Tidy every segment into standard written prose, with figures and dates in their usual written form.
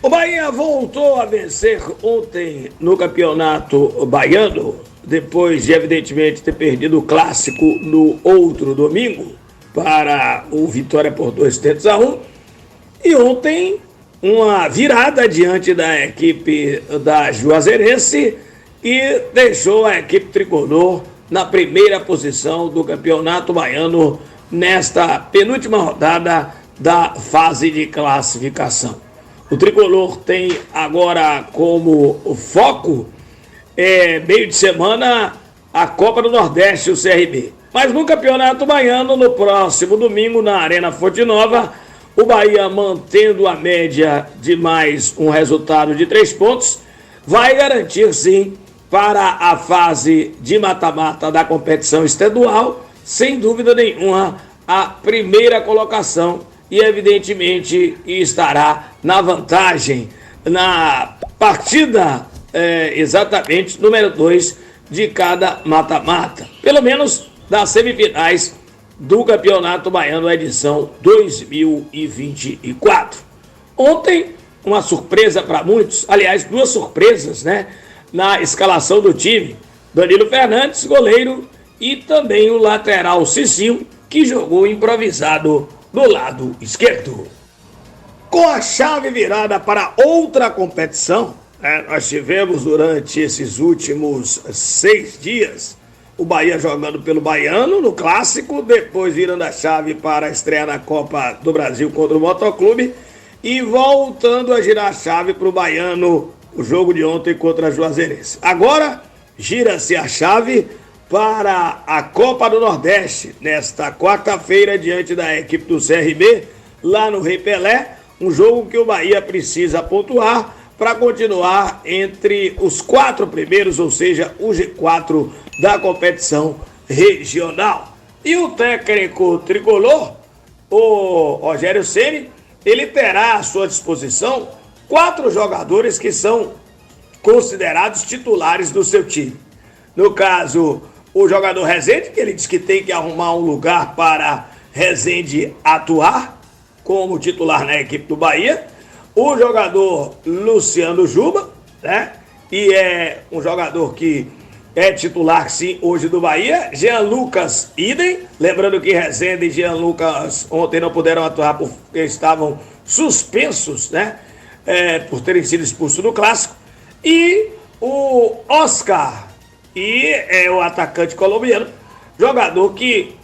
O Bahia voltou a vencer ontem no Campeonato Baiano, depois de, evidentemente, ter perdido o clássico no outro domingo para o Vitória por 2-1. E ontem, uma virada diante da equipe da Juazeirense e deixou a equipe tricolor na primeira posição do Campeonato Baiano nesta penúltima rodada da fase de classificação. O tricolor tem agora como foco, meio de semana, a Copa do Nordeste, o CRB. Mas no Campeonato Baiano, no próximo domingo, na Arena Fonte Nova, o Bahia, mantendo a média de mais um resultado de 3 pontos, vai garantir, sim, para a fase de mata-mata da competição estadual, sem dúvida nenhuma, a primeira colocação e, evidentemente, estará na vantagem na partida exatamente número 2 de cada mata-mata, pelo menos das semifinais do Campeonato Baiano edição 2024. Ontem, uma surpresa para muitos, aliás, 2 surpresas, né, na escalação do time: Danilo Fernandes, goleiro, e também o lateral Cicinho, que jogou improvisado do lado esquerdo. Com a chave virada para outra competição, nós tivemos durante esses últimos 6 dias o Bahia jogando pelo Baiano no Clássico, depois virando a chave para a estreia na Copa do Brasil contra o Motoclube e voltando a girar a chave para o Baiano, o jogo de ontem contra a Juazeirense. Agora gira-se a chave para a Copa do Nordeste, nesta quarta-feira, diante da equipe do CRB, lá no Rei Pelé, um jogo que o Bahia precisa pontuar para continuar entre os 4 primeiros, ou seja, o G4 da competição regional. E o técnico tricolor, o Rogério Ceni, ele terá à sua disposição 4 jogadores que são considerados titulares do seu time. No caso, o jogador Rezende, que ele diz que tem que arrumar um lugar para Rezende atuar como titular na equipe do Bahia. O jogador Luciano Juba, né? E é um jogador que é titular, sim, hoje do Bahia. Jean Lucas, idem. Lembrando que Rezende e Jean Lucas ontem não puderam atuar porque estavam suspensos, né? Por terem sido expulsos do Clássico. E o Oscar, e é o atacante colombiano, jogador que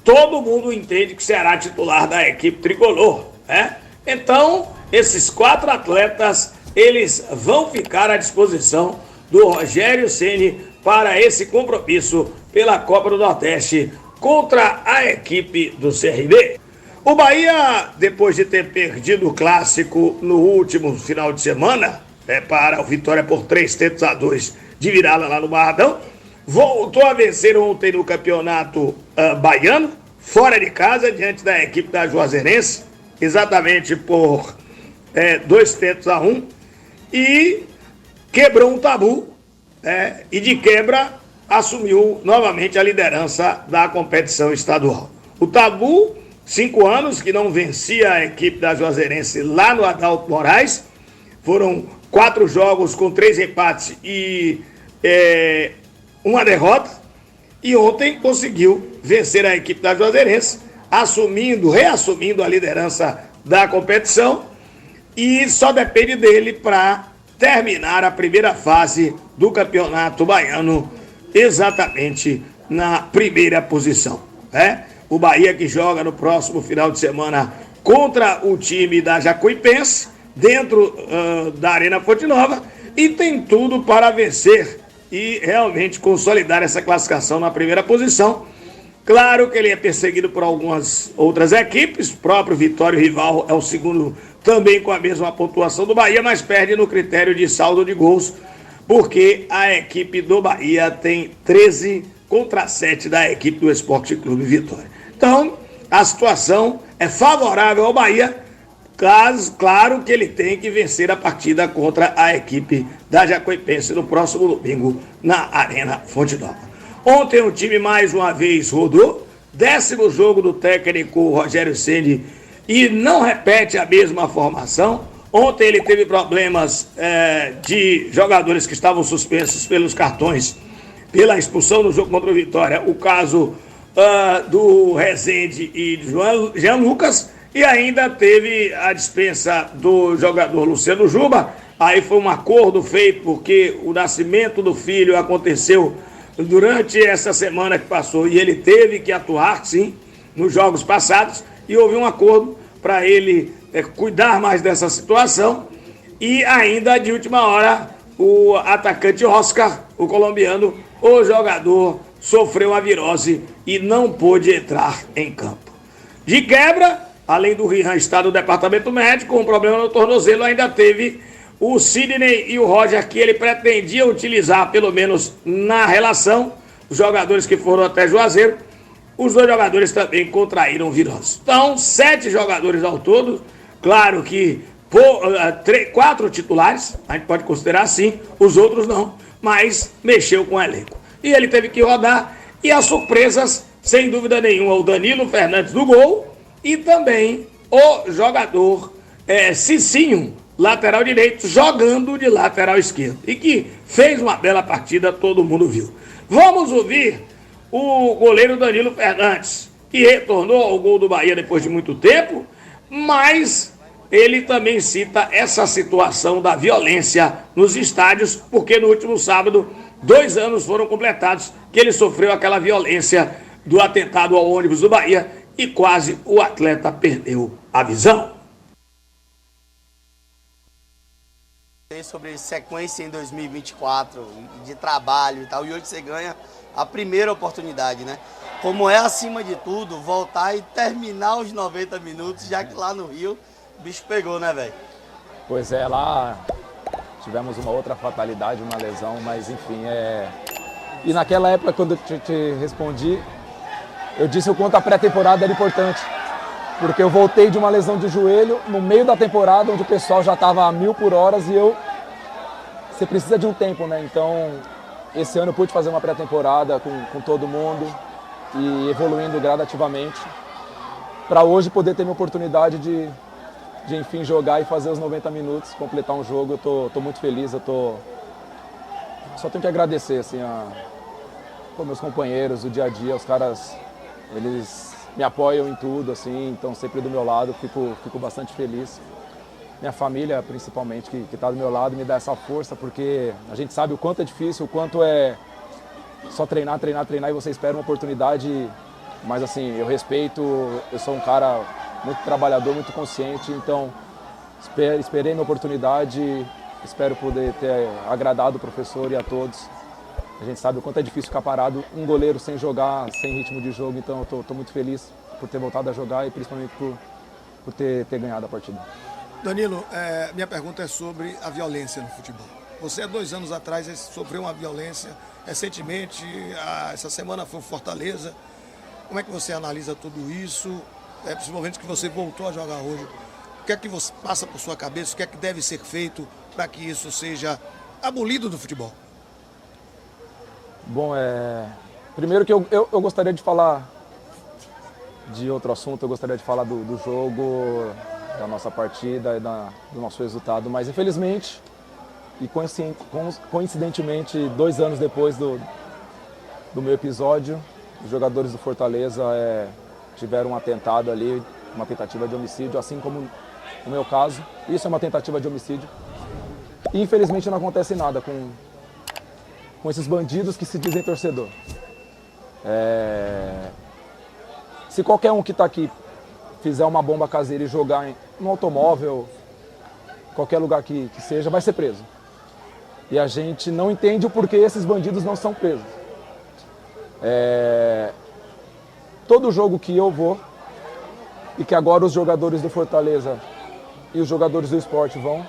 todo mundo entende que será titular da equipe tricolor, né? Então, esses 4 atletas, eles vão ficar à disposição do Rogério Ceni para esse compromisso pela Copa do Nordeste contra a equipe do CRB. O Bahia, depois de ter perdido o Clássico no último final de semana, para o Vitória por 3-2 de virada lá no Barradão, voltou a vencer ontem no Campeonato Baiano, fora de casa, diante da equipe da Juazeirense, exatamente por 2-1, e quebrou um tabu, e de quebra assumiu novamente a liderança da competição estadual. O tabu, 5 anos que não vencia a equipe da Juazeirense lá no Adalto Moraes, foram 4 jogos com 3 empates e uma derrota, e ontem conseguiu vencer a equipe da Juazeirense, reassumindo a liderança da competição, e só depende dele para terminar a primeira fase do Campeonato Baiano exatamente na primeira posição, né? O Bahia que joga no próximo final de semana contra o time da Jacuipense, dentro da Arena Fonte Nova, e tem tudo para vencer e realmente consolidar essa classificação na primeira posição. Claro que ele é perseguido por algumas outras equipes, o próprio Vitória, o rival, é o segundo também com a mesma pontuação do Bahia, mas perde no critério de saldo de gols, porque a equipe do Bahia tem 13 contra 7 da equipe do Esporte Clube Vitória. Então, a situação é favorável ao Bahia, claro que ele tem que vencer a partida contra a equipe da Jacuipense no próximo domingo na Arena Fonte Nova. Ontem o time mais uma vez rodou, 10º jogo do técnico Rogério Ceni, e não repete a mesma formação. Ontem ele teve problemas de jogadores que estavam suspensos pelos cartões, pela expulsão no jogo contra o Vitória. O caso do Rezende e do Jean Lucas. E ainda teve a dispensa do jogador Luciano Juba. Aí foi um acordo feito porque o nascimento do filho aconteceu durante essa semana que passou. E ele teve que atuar, sim, nos jogos passados. E houve um acordo para ele cuidar mais dessa situação. E ainda de última hora, o atacante Oscar, o colombiano, o jogador, sofreu a virose e não pôde entrar em campo. De quebra, além do Rihan estar no departamento médico, com um problema no tornozelo, ainda teve o Sidney e o Roger, que ele pretendia utilizar, pelo menos na relação, os jogadores que foram até Juazeiro. Os dois jogadores também contraíram virose. Então, 7 jogadores ao todo. Claro que 4 titulares, a gente pode considerar assim, os outros não, mas mexeu com o elenco. E ele teve que rodar, e as surpresas, sem dúvida nenhuma, o Danilo Fernandes do gol, e também o jogador Cicinho, lateral direito, jogando de lateral esquerdo, e que fez uma bela partida, todo mundo viu. Vamos ouvir o goleiro Danilo Fernandes, que retornou ao gol do Bahia depois de muito tempo, mas ele também cita essa situação da violência nos estádios, porque no último sábado, 2 anos foram completados que ele sofreu aquela violência do atentado ao ônibus do Bahia e quase o atleta perdeu a visão. Sobre sequência em 2024, de trabalho e tal, e hoje você ganha a primeira oportunidade, né? Como é, acima de tudo, voltar e terminar os 90 minutos, já que lá no Rio o bicho pegou, né, velho? Pois é, lá tivemos uma outra fatalidade, uma lesão, mas enfim, E naquela época, quando eu te respondi, eu disse o quanto a pré-temporada era importante. Porque eu voltei de uma lesão de joelho no meio da temporada, onde o pessoal já estava a 1000 por hora e você precisa de um tempo, né? Então, esse ano eu pude fazer uma pré-temporada com todo mundo e evoluindo gradativamente, para hoje poder ter minha oportunidade de enfim jogar e fazer os 90 minutos, completar um jogo. Eu tô muito feliz, só tenho que agradecer assim meus companheiros, o dia a dia, os caras, eles me apoiam em tudo, assim, estão sempre do meu lado, fico bastante feliz. Minha família, principalmente, que está do meu lado, me dá essa força, porque a gente sabe o quanto é difícil, o quanto é só treinar e você espera uma oportunidade. Mas assim, eu respeito, eu sou um cara muito trabalhador, muito consciente, então esperei minha oportunidade, espero poder ter agradado o professor e a todos. A gente sabe o quanto é difícil ficar parado, um goleiro sem jogar, sem ritmo de jogo, então eu tô muito feliz por ter voltado a jogar e principalmente por ter ganhado a partida. Danilo, minha pergunta é sobre a violência no futebol. Você, há 2 anos atrás, sofreu uma violência, recentemente, essa semana foi Fortaleza. Como é que você analisa tudo isso, principalmente que você voltou a jogar hoje? O que é que você passa por sua cabeça, o que é que deve ser feito para que isso seja abolido do futebol? Bom, primeiro que eu gostaria de falar de outro assunto, eu gostaria de falar do jogo, da nossa partida e do nosso resultado, mas infelizmente e coincidentemente 2 anos depois do meu episódio, os jogadores do Fortaleza tiveram um atentado ali, uma tentativa de homicídio, assim como no meu caso. Isso é uma tentativa de homicídio. E infelizmente não acontece nada com esses bandidos que se dizem torcedor. Se qualquer um que está aqui fizer uma bomba caseira e jogar no automóvel, qualquer lugar que seja, vai ser preso. E a gente não entende o porquê esses bandidos não são presos. Todo jogo que eu vou, e que agora os jogadores do Fortaleza e os jogadores do Sport vão,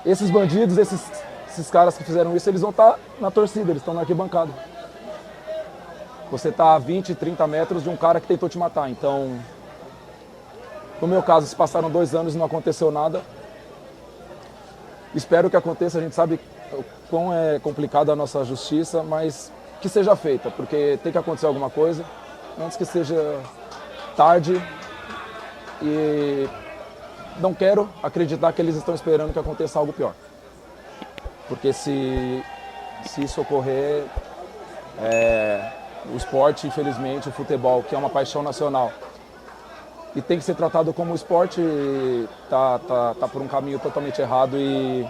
esses bandidos, esses caras que fizeram isso, eles vão estar na torcida, eles estão na arquibancada. Você está a 20, 30 metros de um cara que tentou te matar. Então, no meu caso, se passaram 2 anos e não aconteceu nada. Espero que aconteça, a gente sabe o quão é complicada a nossa justiça, mas que seja feita, porque tem que acontecer alguma coisa, antes que seja tarde e não quero acreditar que eles estão esperando que aconteça algo pior. Porque se isso ocorrer, o esporte, infelizmente, o futebol, que é uma paixão nacional, e tem que ser tratado como esporte, tá por um caminho totalmente errado e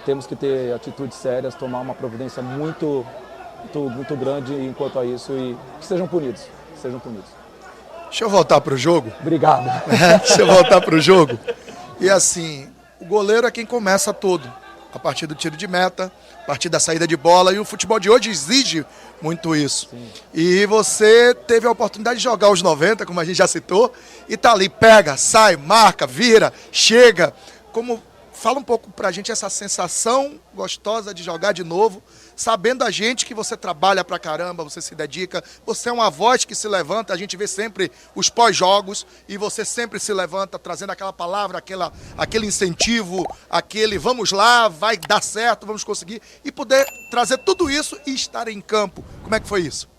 temos que ter atitudes sérias, tomar uma providência muito grande enquanto a isso e que sejam punidos. Deixa eu voltar para o jogo. Obrigado. Deixa eu voltar para o jogo. E assim, o goleiro é quem começa tudo. A partir do tiro de meta, a partir da saída de bola. E o futebol de hoje exige muito isso. Sim. E você teve a oportunidade de jogar os 90, como a gente já citou, e tá ali, pega, sai, marca, vira, chega. Fala um pouco pra gente essa sensação gostosa de jogar de novo, sabendo a gente que você trabalha pra caramba, você se dedica, você é uma voz que se levanta, a gente vê sempre os pós-jogos e você sempre se levanta trazendo aquela palavra, aquele incentivo, aquele vamos lá, vai dar certo, vamos conseguir, e poder trazer tudo isso e estar em campo. Como é que foi isso?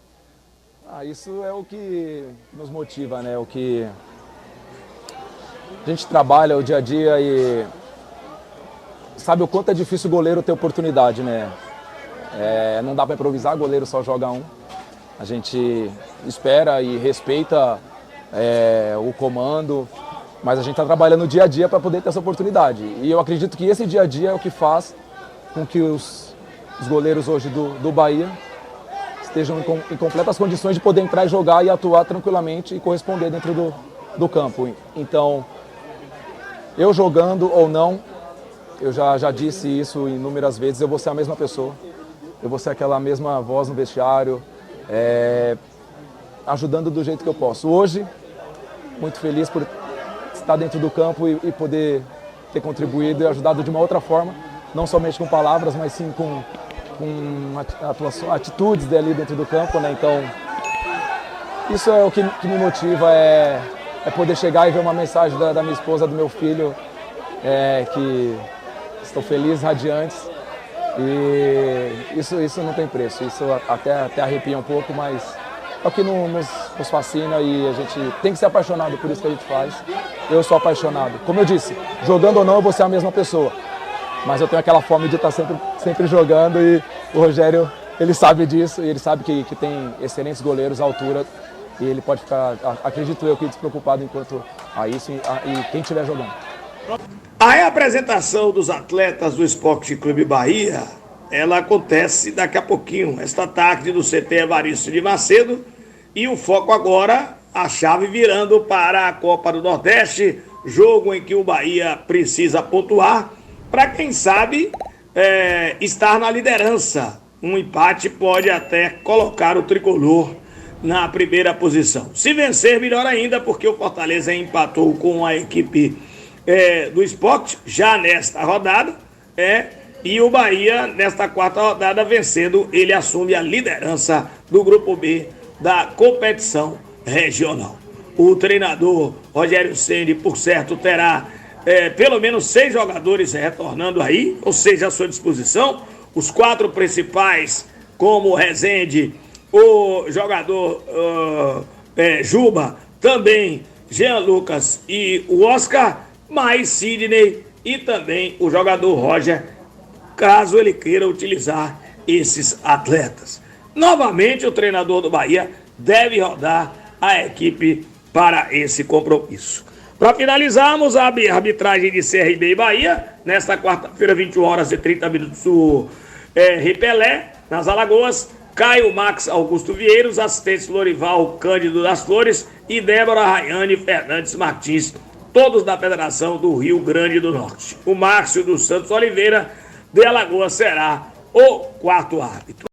Isso é o que nos motiva, né? O que a gente trabalha o dia a dia e sabe o quanto é difícil o goleiro ter oportunidade, né? Não dá para improvisar, goleiro só joga um. A gente espera e respeita o comando, mas a gente está trabalhando dia a dia para poder ter essa oportunidade. E eu acredito que esse dia a dia é o que faz com que os goleiros hoje do Bahia estejam em completas condições de poder entrar e jogar e atuar tranquilamente e corresponder dentro do campo. Então, eu jogando ou não, eu já disse isso inúmeras vezes, eu vou ser a mesma pessoa, eu vou ser aquela mesma voz no vestiário, ajudando do jeito que eu posso. Hoje, muito feliz por estar dentro do campo e poder ter contribuído e ajudado de uma outra forma, não somente com palavras, mas sim com atitudes ali dentro do campo, né? Então, isso é o que me motiva, é poder chegar e ver uma mensagem da minha esposa, do meu filho, que estão felizes, radiantes, e isso não tem preço, isso até arrepia um pouco, mas é o que nos fascina e a gente tem que ser apaixonado por isso que a gente faz. Eu sou apaixonado. Como eu disse, jogando ou não, eu vou ser a mesma pessoa, mas eu tenho aquela fome de estar sempre jogando e o Rogério, ele sabe disso, e ele sabe que tem excelentes goleiros à altura e ele pode ficar, acredito eu, que despreocupado enquanto a isso e quem estiver jogando. A apresentação dos atletas do Esporte Clube Bahia, ela acontece daqui a pouquinho, esta tarde do CT Evaristo de Macedo, e o foco agora, a chave virando para a Copa do Nordeste, jogo em que o Bahia precisa pontuar, para quem sabe estar na liderança. Um empate pode até colocar o tricolor na primeira posição. Se vencer, melhor ainda, porque o Fortaleza empatou com a equipe do Sport já nesta rodada, e o Bahia nesta quarta rodada vencendo, ele assume a liderança do grupo B da competição regional. O treinador Rogério Ceni, por certo, terá pelo menos 6 jogadores retornando aí, ou seja, à sua disposição, os 4 principais, como o Rezende, o jogador Juba, também Jean Lucas e o Oscar, mais Sidney e também o jogador Roger, caso ele queira utilizar esses atletas. Novamente, o treinador do Bahia deve rodar a equipe para esse compromisso. Para finalizarmos, a arbitragem de CRB e Bahia, nesta quarta-feira, 21h30, do Ripelé, nas Alagoas, Caio Max Augusto Vieiros, assistentes Lorival Cândido das Flores e Débora Rayane Fernandes Martins, todos da Federação do Rio Grande do Norte. O Márcio dos Santos Oliveira, de Alagoas, será o quarto árbitro.